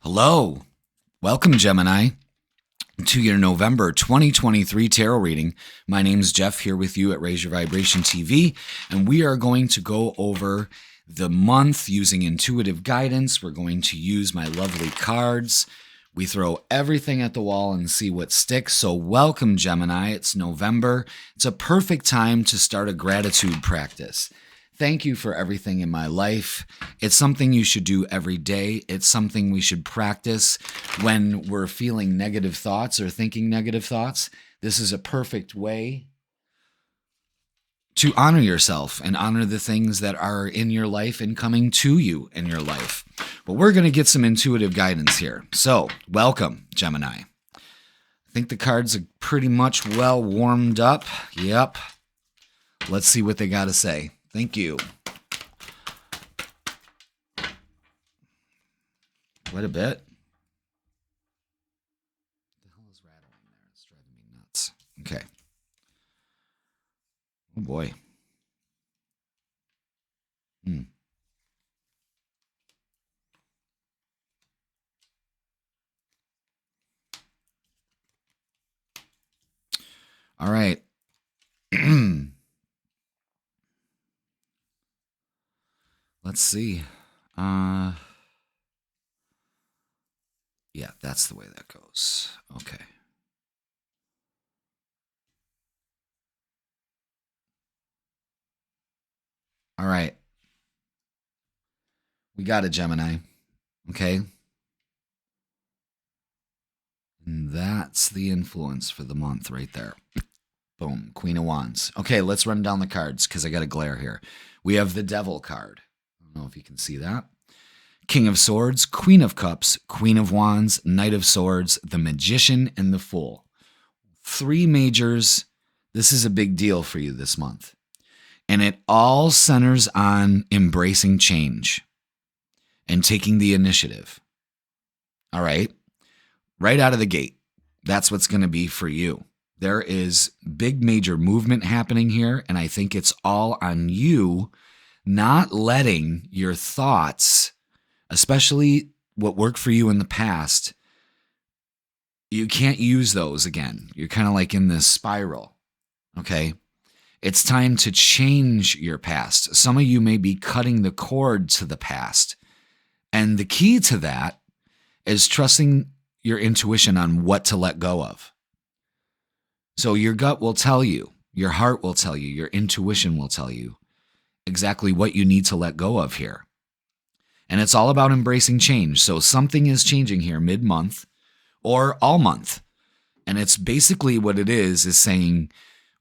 Hello. Welcome, Gemini, to your November 2023 tarot reading. My name's Jeff, here with you at Raise Your Vibration TV, and we are going to go over the month using intuitive guidance. We're going to use my lovely cards. We throw everything at the wall and see what sticks. So welcome, Gemini. It's November. It's a perfect time to start a gratitude practice. Thank you for everything in my life. It's something you should do every day. It's something we should practice when we're feeling negative thoughts or thinking negative thoughts. This is a perfect way to honor yourself and honor the things that are in your life and coming to you in your life. But we're going to get some intuitive guidance here. So, welcome, Gemini. I think the cards are pretty much well warmed up. Yep. Let's see what they got to say. Thank you. Quite a bit. What the hell is rattling there? It's driving me nuts. Okay. Oh boy. All right. Let's see. Yeah, that's the way that goes. Okay. All right. We got it, Gemini. Okay. And that's the influence for the month right there. Boom. Queen of Wands. Okay, let's run down the cards because I got a glare here. We have the Devil card. I don't know if you can see that. King of Swords, Queen of Cups, Queen of Wands, Knight of Swords, the Magician, and the Fool. 3 majors. This is a big deal for you this month. And it all centers on embracing change and taking the initiative. All right? Right out of the gate, that's what's going to be for you. There is big major movement happening here, and I think it's all on you not letting your thoughts, especially what worked for you in the past, you can't use those again. You're kind of like in this spiral, okay? It's time to change your past. Some of you may be cutting the cord to the past, and the key to that is trusting your intuition on what to let go of. So your gut will tell you, your heart will tell you, your intuition will tell you exactly what you need to let go of here. And it's all about embracing change. So something is changing here mid-month or all month. And it's basically what it is saying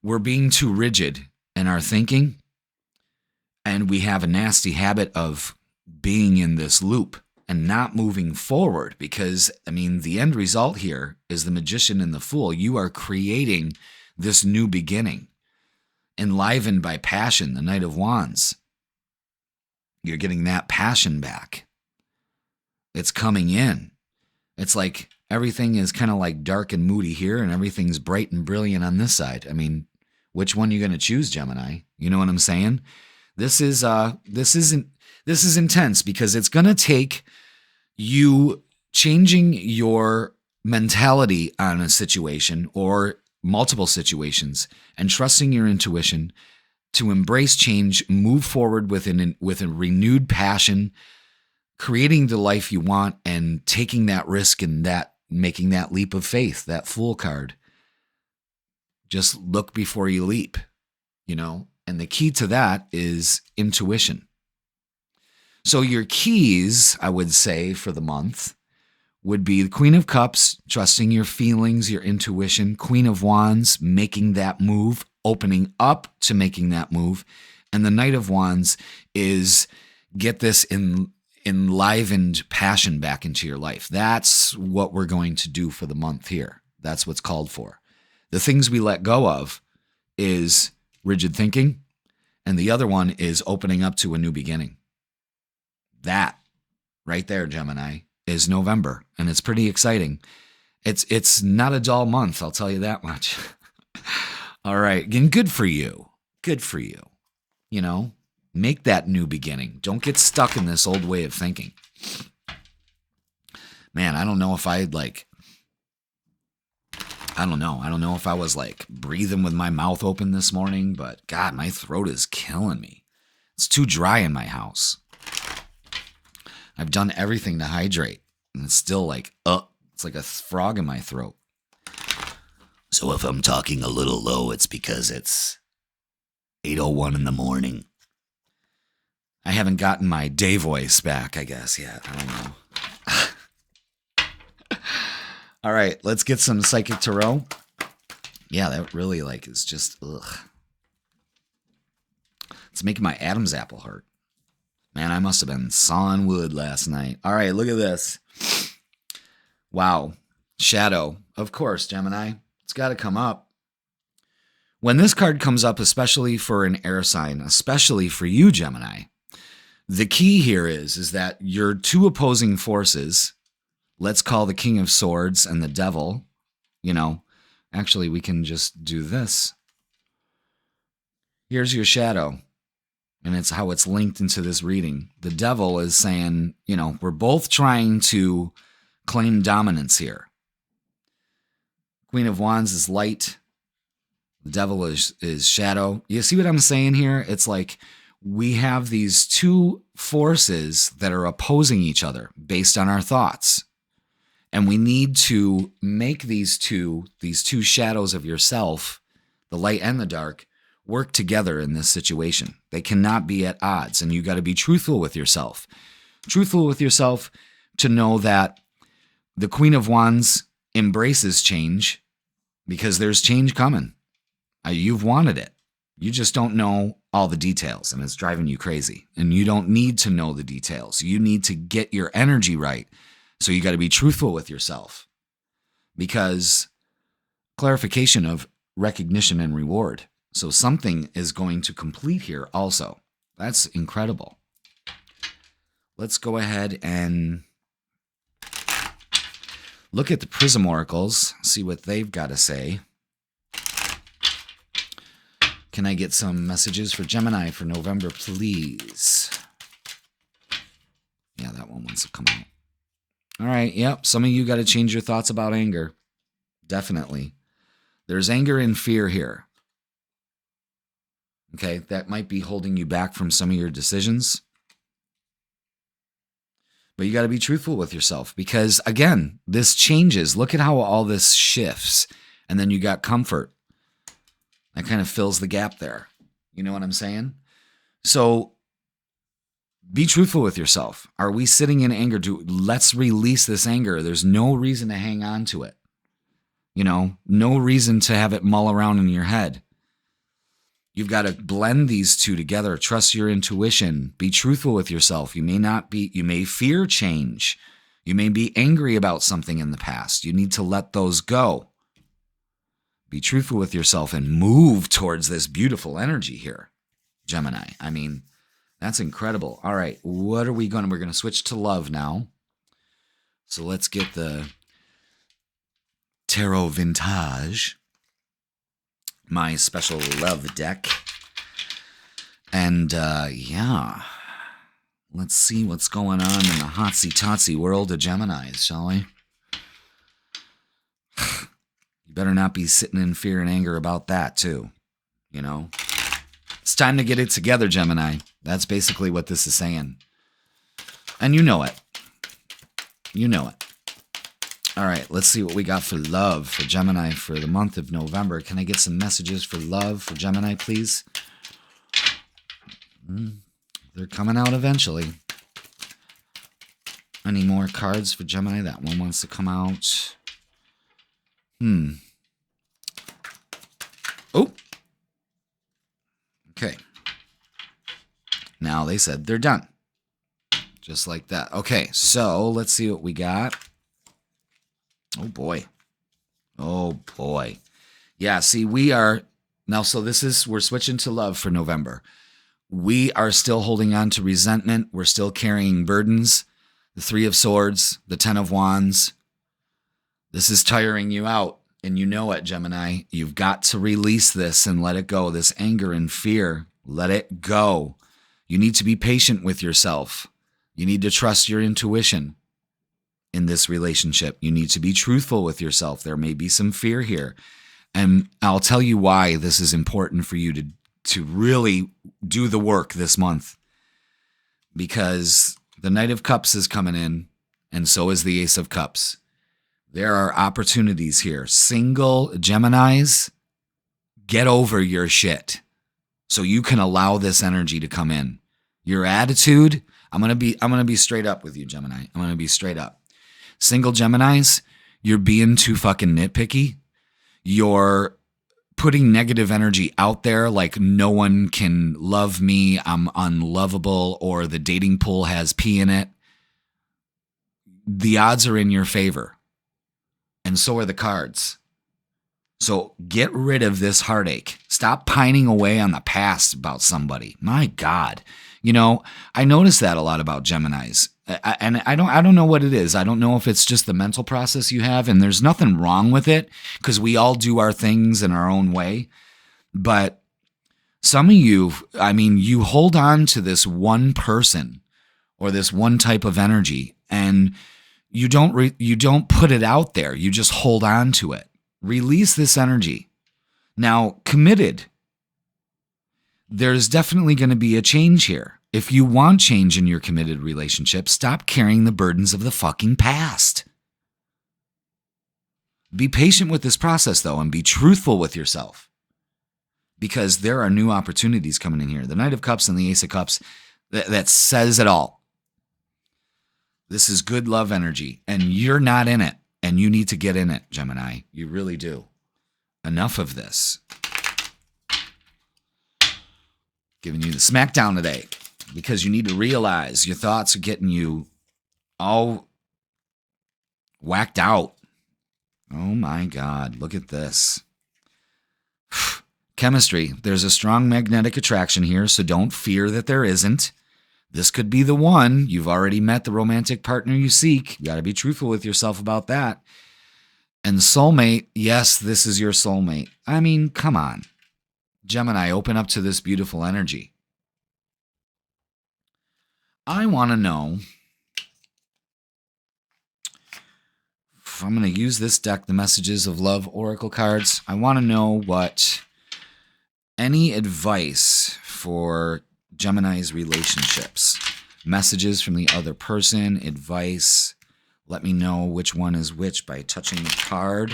we're being too rigid in our thinking, and we have a nasty habit of being in this loop and not moving forward because, the end result here is the Magician and the Fool. You are creating this new beginning, enlivened by passion, the Knight of Wands. You're getting that passion back. It's coming in. It's like everything is kind of like dark and moody here, and everything's bright and brilliant on this side. Which one are you going to choose, Gemini? You know what I'm saying? This is intense because it's going to take you changing your mentality on a situation or multiple situations and trusting your intuition to embrace change, move forward with a renewed passion, creating the life you want and taking that risk and making that leap of faith, that Fool card. Just look before you leap, and the key to that is intuition. So your keys, I would say, for the month would be the Queen of Cups, trusting your feelings, your intuition, Queen of Wands, making that move, opening up to making that move, and the Knight of Wands is get this enlivened passion back into your life. That's what we're going to do for the month here. That's what's called for. The things we let go of is rigid thinking, and the other one is opening up to a new beginning. That right there, Gemini, is November, and it's pretty exciting. It's not a dull month, I'll tell you that much. All right, and good for you. Good for you. Make that new beginning. Don't get stuck in this old way of thinking. Man, I don't know if I'd like, I don't know. I don't know if I was like breathing with my mouth open this morning, but God, my throat is killing me. It's too dry in my house. I've done everything to hydrate, and it's still like, it's like a frog in my throat. So if I'm talking a little low, it's because it's 8:01 in the morning. I haven't gotten my day voice back, I guess, yet. I don't know. All right, let's get some Psychic Tarot. Yeah, that really like is just, ugh. It's making my Adam's apple hurt. Man, I must have been sawing wood last night. All right, look at this. Wow. Shadow. Of course, Gemini. It's got to come up. When this card comes up, especially for an air sign, especially for you, Gemini, the key here is that your two opposing forces, let's call the King of Swords and the Devil, actually we can just do this. Here's your shadow. And it's how it's linked into this reading. The Devil is saying, we're both trying to claim dominance here. Queen of Wands is light. The Devil is shadow. You see what I'm saying here? It's like we have these two forces that are opposing each other based on our thoughts. And we need to make these two shadows of yourself, the light and the dark, work together in this situation. They cannot be at odds, and you got to be truthful with yourself. Truthful with yourself to know that the Queen of Wands embraces change because there's change coming. You've wanted it. You just don't know all the details, and it's driving you crazy. And you don't need to know the details. You need to get your energy right. So you got to be truthful with yourself, because clarification of recognition and reward. So something is going to complete here also. That's incredible. Let's go ahead and look at the Prism Oracles, see what they've got to say. Can I get some messages for Gemini for November, please? Yeah, that one wants to come out. All right, yep, some of you got to change your thoughts about anger. Definitely. There's anger and fear here. Okay, that might be holding you back from some of your decisions. But you got to be truthful with yourself because, again, this changes. Look at how all this shifts. And then you got comfort. That kind of fills the gap there. You know what I'm saying? So be truthful with yourself. Are we sitting in anger? Let's release this anger. There's no reason to hang on to it. No reason to have it mull around in your head. You've got to blend these two together. Trust your intuition. Be truthful with yourself. You may fear change. You may be angry about something in the past. You need to let those go. Be truthful with yourself and move towards this beautiful energy here, Gemini. I mean, that's incredible. All right, we're going to switch to love now. So let's get the Tarot Vintage, my special love deck. And yeah, let's see what's going on in the hotsy-totsy world of Geminis, shall we? You better not be sitting in fear and anger about that too, It's time to get it together, Gemini. That's basically what this is saying. And you know it. You know it. All right, let's see what we got for love for Gemini for the month of November. Can I get some messages for love for Gemini, please? They're coming out eventually. Any more cards for Gemini? That one wants to come out. Oh. Okay. Now they said they're done. Just like that. Okay, so let's see what we got. Oh, boy. Oh, boy. Yeah, see, we are... Now, so we're switching to love for November. We are still holding on to resentment. We're still carrying burdens. The Three of Swords, the Ten of Wands. This is tiring you out, and you know it, Gemini. You've got to release this and let it go. This anger and fear, let it go. You need to be patient with yourself. You need to trust your intuition. in this relationship. You need to be truthful with yourself. There may be some fear here. And I'll tell you why this is important for you to really do the work this month. Because the Knight of Cups is coming in, and so is the Ace of Cups. There are opportunities here. Single Geminis, get over your shit so you can allow this energy to come in. Your attitude, I'm going to be straight up with you, Gemini. I'm going to be straight up. Single Geminis, you're being too fucking nitpicky. You're putting negative energy out there like no one can love me, I'm unlovable, or the dating pool has pee in it. The odds are in your favor. And so are the cards. So get rid of this heartache. Stop pining away on the past about somebody. My God. You know, I notice that a lot about Geminis. And I don't know what it is. I don't know if it's just the mental process you have, and there's nothing wrong with it because we all do our things in our own way. But some of you, I mean, you hold on to this one person or this one type of energy, and you don't put it out there. You just hold on to it. Release this energy. Now, committed. There's definitely going to be a change here. If you want change in your committed relationship, stop carrying the burdens of the fucking past. Be patient with this process, though, and be truthful with yourself. Because there are new opportunities coming in here. The Knight of Cups and the Ace of Cups, that says it all. This is good love energy, and you're not in it, and you need to get in it, Gemini. You really do. Enough of this. Giving you the smackdown today, because you need to realize your thoughts are getting you all whacked out. Oh my God, look at this. Chemistry. There's a strong magnetic attraction here, so don't fear that there isn't. This could be the one. You've already met the romantic partner you seek. You got to be truthful with yourself about that. And soulmate, yes, this is your soulmate. I mean, come on. Gemini, open up to this beautiful energy. I want to know, if I'm going to use this deck, the Messages of Love Oracle cards, I want to know what any advice for Gemini's relationships. Messages from the other person, advice. Let me know which one is which by touching the card.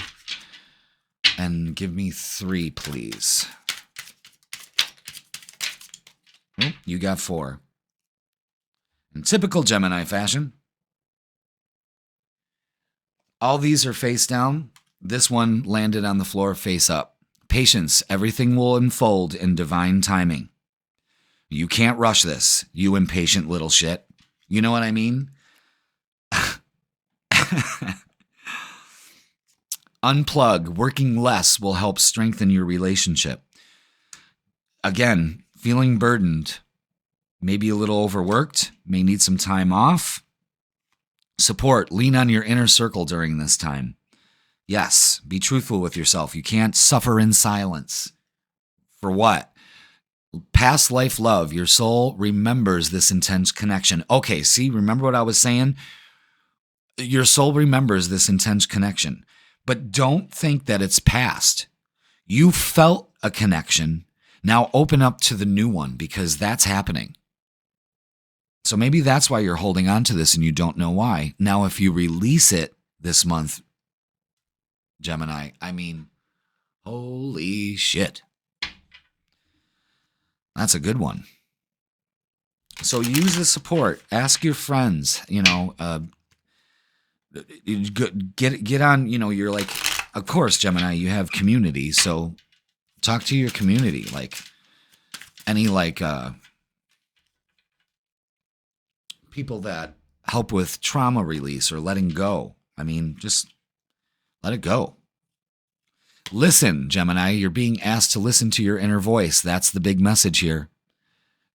And give me 3, please. Oh, you got 4. In typical Gemini fashion, all these are face down. This one landed on the floor face up. Patience. Everything will unfold in divine timing. You can't rush this, you impatient little shit. You know what I mean? Unplug. Working less will help strengthen your relationship. Again, feeling burdened, maybe a little overworked, may need some time off. Support. Lean on your inner circle during this time. Yes, be truthful with yourself. You can't suffer in silence. For what? Past life love. Your soul remembers this intense connection. Okay, see, remember what I was saying? Your soul remembers this intense connection. But don't think that it's past. You felt a connection. Now open up to the new one, because that's happening. So maybe that's why you're holding on to this and you don't know why. Now, if you release it this month, Gemini, I mean, holy shit. That's a good one. So use the support. Ask your friends, get on, you're like, of course, Gemini, you have community. So talk to your community, like any people that help with trauma release or letting go. I mean, just let it go. Listen, Gemini, you're being asked to listen to your inner voice. That's the big message here.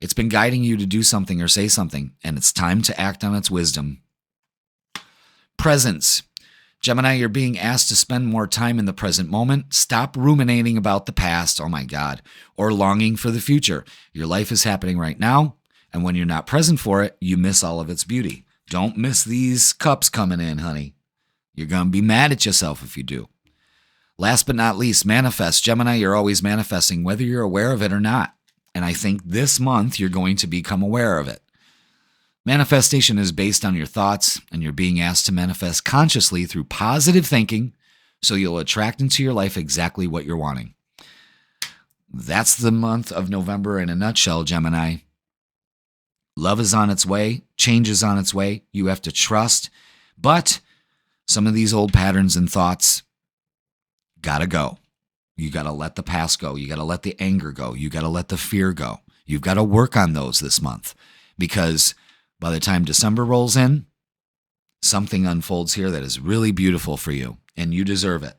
It's been guiding you to do something or say something, and it's time to act on its wisdom. Presence. Gemini, you're being asked to spend more time in the present moment. Stop ruminating about the past, oh my God, or longing for the future. Your life is happening right now, and when you're not present for it, you miss all of its beauty. Don't miss these cups coming in, honey. You're going to be mad at yourself if you do. Last but not least, manifest. Gemini, you're always manifesting, whether you're aware of it or not. And I think this month you're going to become aware of it. Manifestation is based on your thoughts, and you're being asked to manifest consciously through positive thinking, so you'll attract into your life exactly what you're wanting. That's the month of November in a nutshell, Gemini. Love is on its way. Change is on its way. You have to trust. But some of these old patterns and thoughts gotta go. You gotta let the past go. You gotta let the anger go. You gotta let the fear go. You've got to work on those this month, because by the time December rolls in, something unfolds here that is really beautiful for you, and you deserve it.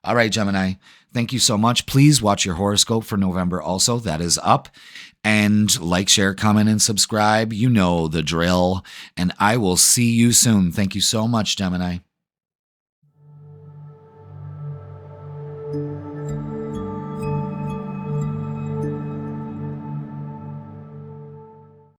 All right, Gemini, thank you so much. Please watch your horoscope for November also. That is up. And like, share, comment, and subscribe. You know the drill. And I will see you soon. Thank you so much, Gemini.